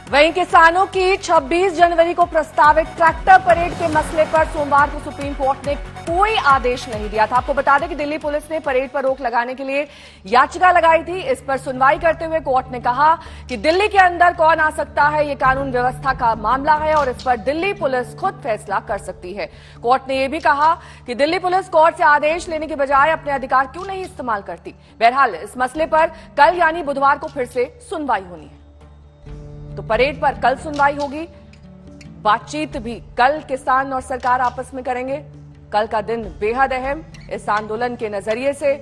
वहीं किसानों की 26 जनवरी को प्रस्तावित ट्रैक्टर परेड के मसले पर सोमवार को सुप्रीम कोर्ट ने कोई आदेश नहीं दिया था। आपको बता दें कि दिल्ली पुलिस ने परेड पर रोक लगाने के लिए याचिका लगाई थी। इस पर सुनवाई करते हुए कोर्ट ने कहा कि दिल्ली के अंदर कौन आ सकता है, ये कानून व्यवस्था का मामला है और इस पर दिल्ली पुलिस खुद फैसला कर सकती है। कोर्ट ने यह भी कहा कि दिल्ली पुलिस कोर्ट से आदेश लेने के बजाय अपने अधिकार क्यों नहीं इस्तेमाल करती। बहरहाल इस मसले पर कल यानी बुधवार को फिर से सुनवाई होनी है। तो परेड पर कल सुनवाई होगी। बातचीत भी कल किसान और सरकार आपस में करेंगे। कल का दिन बेहद अहम इस आंदोलन के नजरिए से।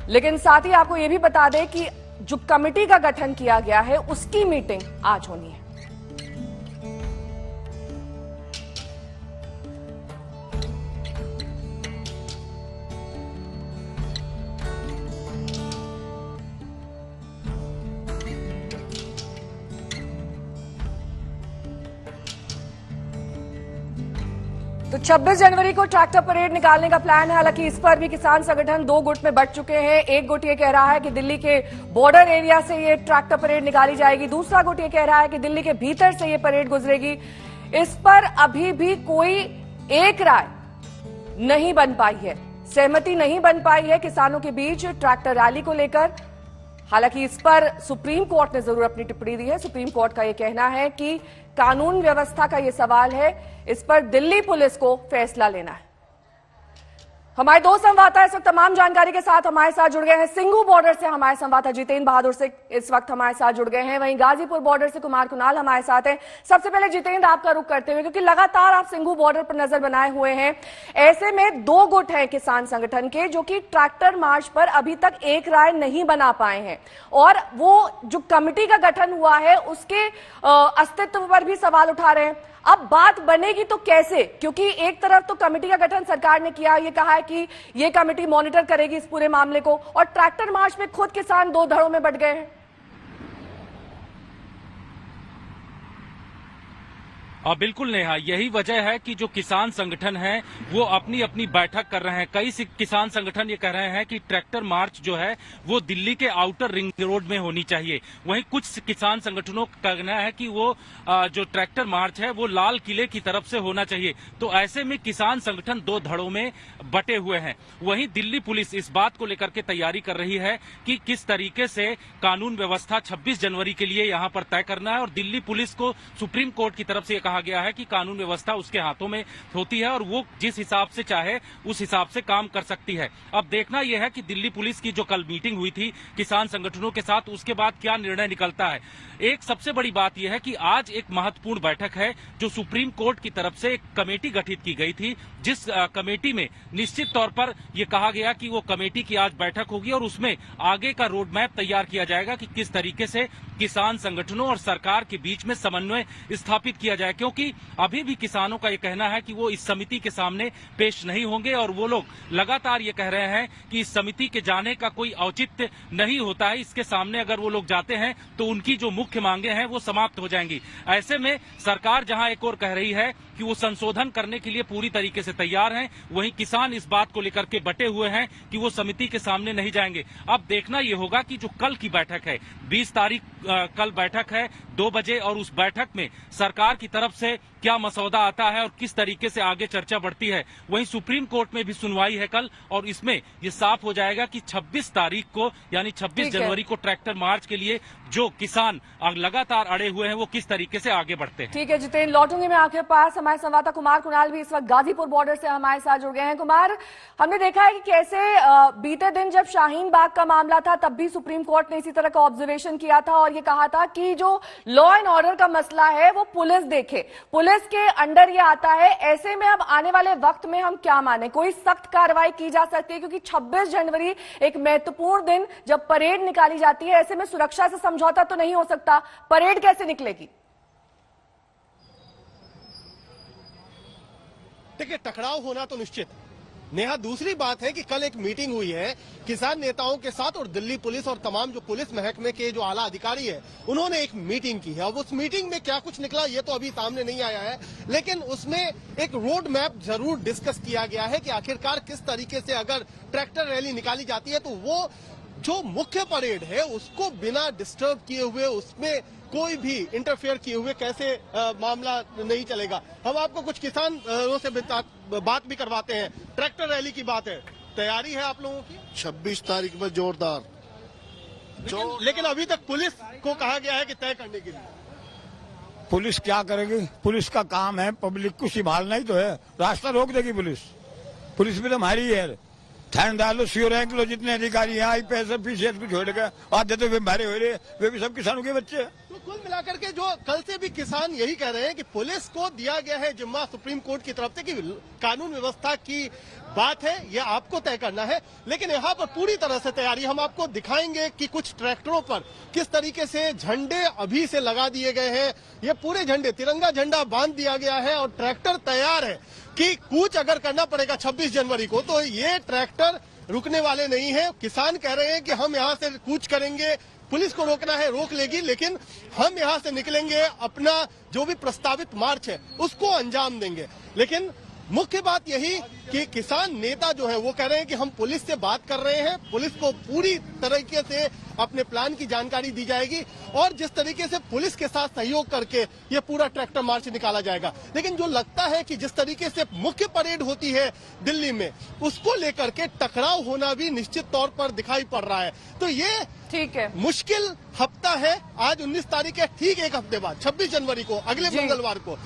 लेकिन साथ ही आपको यह भी बता दें कि जो कमेटी का गठन किया गया है उसकी मीटिंग आज होनी है। तो 26 जनवरी को ट्रैक्टर परेड निकालने का प्लान है। हालांकि इस पर भी किसान संगठन दो गुट में बंट चुके हैं। एक गुट ये कह रहा है कि दिल्ली के बॉर्डर एरिया से ये ट्रैक्टर परेड निकाली जाएगी, दूसरा गुट ये कह रहा है कि दिल्ली के भीतर से ये परेड गुजरेगी। इस पर अभी भी कोई एक राय नहीं बन पाई है, सहमति नहीं बन पाई है किसानों के बीच ट्रैक्टर रैली को लेकर। हालांकि इस पर सुप्रीम कोर्ट ने जरूर अपनी टिप्पणी दी है। सुप्रीम कोर्ट का यह कहना है कि कानून व्यवस्था का यह सवाल है, इस पर दिल्ली पुलिस को फैसला लेना है। हमारे दो संवाददाता इस वक्त तमाम जानकारी के साथ हमारे साथ जुड़ गए हैं। सिंघू बॉर्डर से हमारे संवाददाता जितेंद्र बहादुर से इस वक्त हमारे साथ जुड़ गए हैं। वहीं गाजीपुर बॉर्डर से कुमार कुणाल हमारे साथ हैं। सबसे पहले जितेंद्र आपका रुख करते हुए, क्योंकि लगातार आप सिंघू बॉर्डर पर नजर बनाए हुए हैं, ऐसे में दो गुट हैं किसान संगठन के जो कि ट्रैक्टर मार्च पर अभी तक एक राय नहीं बना पाए हैं और वो जो कमेटी का गठन हुआ है उसके अस्तित्व पर भी सवाल उठा रहे हैं। अब बात बनेगी तो कैसे, क्योंकि एक तरफ तो कमेटी का गठन सरकार ने किया, ये कहा है कि ये कमेटी मॉनिटर करेगी इस पूरे मामले को, और ट्रैक्टर मार्च में खुद किसान दो धड़ों में बंट गए हैं। बिल्कुल नेहा, यही वजह है कि जो किसान संगठन हैं वो अपनी अपनी बैठक कर रहे हैं। कई किसान संगठन ये कह रहे हैं कि ट्रैक्टर मार्च जो है वो दिल्ली के आउटर रिंग रोड में होनी चाहिए। वहीं कुछ किसान संगठनों का कहना है कि वो जो ट्रैक्टर मार्च है वो लाल किले की तरफ से होना चाहिए। तो ऐसे में किसान संगठन दो धड़ों में बटे हुए हैं। वहीं दिल्ली पुलिस इस बात को लेकर के तैयारी कर रही है कि किस तरीके से कानून व्यवस्था 26 जनवरी के लिए यहाँ पर तय करना है, और दिल्ली पुलिस को सुप्रीम कोर्ट की तरफ से कहा गया है कि कानून व्यवस्था उसके हाथों में होती है और वो जिस हिसाब से चाहे उस हिसाब से काम कर सकती है। अब देखना यह है कि दिल्ली पुलिस की जो कल मीटिंग हुई थी किसान संगठनों के साथ, उसके बाद क्या निर्णय निकलता है। एक सबसे बड़ी बात यह है कि आज एक महत्वपूर्ण बैठक है जो सुप्रीम कोर्ट की तरफ से एक कमेटी गठित की गई थी, जिस कमेटी में निश्चित तौर पर यह कहा गया कि वो कमेटी की आज बैठक होगी और उसमें आगे का रोड मैप तैयार किया जाएगा कि किस तरीके से किसान संगठनों और सरकार के बीच में समन्वय स्थापित किया जाए। क्योंकि अभी भी किसानों का ये कहना है कि वो इस समिति के सामने पेश नहीं होंगे और वो लोग लगातार ये कह रहे हैं कि इस समिति के जाने का कोई औचित्य नहीं होता है। इसके सामने अगर वो लोग जाते हैं तो उनकी जो मुख्य मांगे हैं वो समाप्त हो जाएंगी। ऐसे में सरकार जहां एक और कह रही है कि वो संशोधन करने के लिए पूरी तरीके से तैयार हैं, वहीं किसान इस बात को लेकर के बटे हुए हैं कि वो समिति के सामने नहीं जाएंगे। अब देखना ये होगा कि जो कल की बैठक है 20 तारीख कल बैठक है 2 बजे, और उस बैठक में सरकार की तरफ से क्या मसौदा आता है और किस तरीके से आगे चर्चा बढ़ती है। वहीं सुप्रीम कोर्ट में भी सुनवाई है कल, और इसमें ये साफ हो जाएगा कि 26 तारीख को यानी 26 जनवरी को ट्रैक्टर मार्च के लिए जो किसान लगातार अड़े हुए हैं वो किस तरीके से आगे बढ़ते हैं। ठीक है जितेंद्र, लौटूंगी मैं आपके पास। हमारे संवाददाता कुमार कुणाल भी इस वक्त गाजीपुर बॉर्डर से हमारे साथ जुड़ गए हैं। कुमार, हमने देखा है कि कैसे बीते दिन जब शाहीन बाग का मामला था तब भी सुप्रीम कोर्ट ने इसी तरह का ऑब्जर्वेशन किया था और ये कहा था कि जो लॉ एंड ऑर्डर का मसला है वो पुलिस देखे, पुलिस के अंडर ये आता है। ऐसे में अब आने वाले वक्त में हम क्या माने, कोई सख्त कार्रवाई की जा सकती है, क्योंकि 26 जनवरी एक महत्वपूर्ण दिन जब परेड निकाली जाती है, ऐसे में सुरक्षा से समझौता तो नहीं हो सकता। परेड कैसे निकलेगी? देखिए, टकराव होना तो निश्चित। नेहा, दूसरी बात है कि कल एक मीटिंग हुई है किसान नेताओं के साथ और दिल्ली पुलिस और तमाम जो पुलिस महकमे के जो आला अधिकारी है उन्होंने एक मीटिंग की है। अब उस मीटिंग में क्या कुछ निकला ये तो अभी सामने नहीं आया है, लेकिन उसमें एक रोड मैप जरूर डिस्कस किया गया है कि आखिरकार किस तरीके से अगर ट्रैक्टर रैली निकाली जाती है तो वो जो मुख्य परेड है उसको बिना डिस्टर्ब किए हुए, उसमें कोई भी इंटरफेयर किए हुए कैसे मामला नहीं चलेगा। हम आपको कुछ किसानों से बात भी करवाते हैं। ट्रैक्टर रैली की बात है, तैयारी है आप लोगों की? 26 तारीख में जोरदार। लेकिन अभी तक पुलिस को कहा गया है कि तय करने के लिए। पुलिस क्या करेगी? पुलिस का काम है पब्लिक को संभालना ही तो है। रास्ता रोक देगी पुलिस। पुलिस भी तो हमारी ही है। थानेदार लो, सीओ रैंक लो, जितने अधिकारी हैं, IPS PCS को छोड़ के आधे तो वे मारे हो रहे, वे भी सब किसानों के बच्चे हैं। तो कुल मिलाकर के जो कल से भी किसान यही कह रहे हैं कि पुलिस को दिया गया है जिम्मा सुप्रीम कोर्ट की तरफ से कि कानून व्यवस्था की बात है, ये आपको तय करना है। लेकिन यहाँ पर पूरी तरह से तैयारी, हम आपको दिखाएंगे कि कुछ ट्रैक्टरों पर किस तरीके से झंडे अभी से लगा दिए गए हैं। ये पूरे झंडे, तिरंगा झंडा बांध दिया गया है और ट्रैक्टर तैयार है कि कूच अगर करना पड़ेगा 26 जनवरी को, तो ये ट्रैक्टर रुकने वाले नहीं है। किसान कह रहे हैं कि हम यहाँ से कूच करेंगे, पुलिस को रोकना है रोक लेगी, लेकिन हम यहाँ से निकलेंगे, अपना जो भी प्रस्तावित मार्च है उसको अंजाम देंगे। लेकिन मुख्य बात यही कि किसान नेता जो है वो कह रहे हैं कि हम पुलिस से बात कर रहे हैं, पुलिस को पूरी तरीके से अपने प्लान की जानकारी दी जाएगी और जिस तरीके से पुलिस के साथ सहयोग करके ये पूरा ट्रैक्टर मार्च निकाला जाएगा। लेकिन जो लगता है कि जिस तरीके से मुख्य परेड होती है दिल्ली में, उसको लेकर के टकराव होना भी निश्चित तौर पर दिखाई पड़ रहा है। तो ये ठीक है, मुश्किल हफ्ता है। आज 19 तारीख है, ठीक एक हफ्ते बाद 26 जनवरी को, अगले मंगलवार को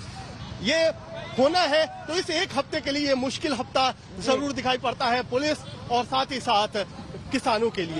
ये होना है। तो इस एक हफ्ते के लिए ये मुश्किल हफ्ता जरूर दिखाई पड़ता है पुलिस और साथ ही साथ किसानों के लिए।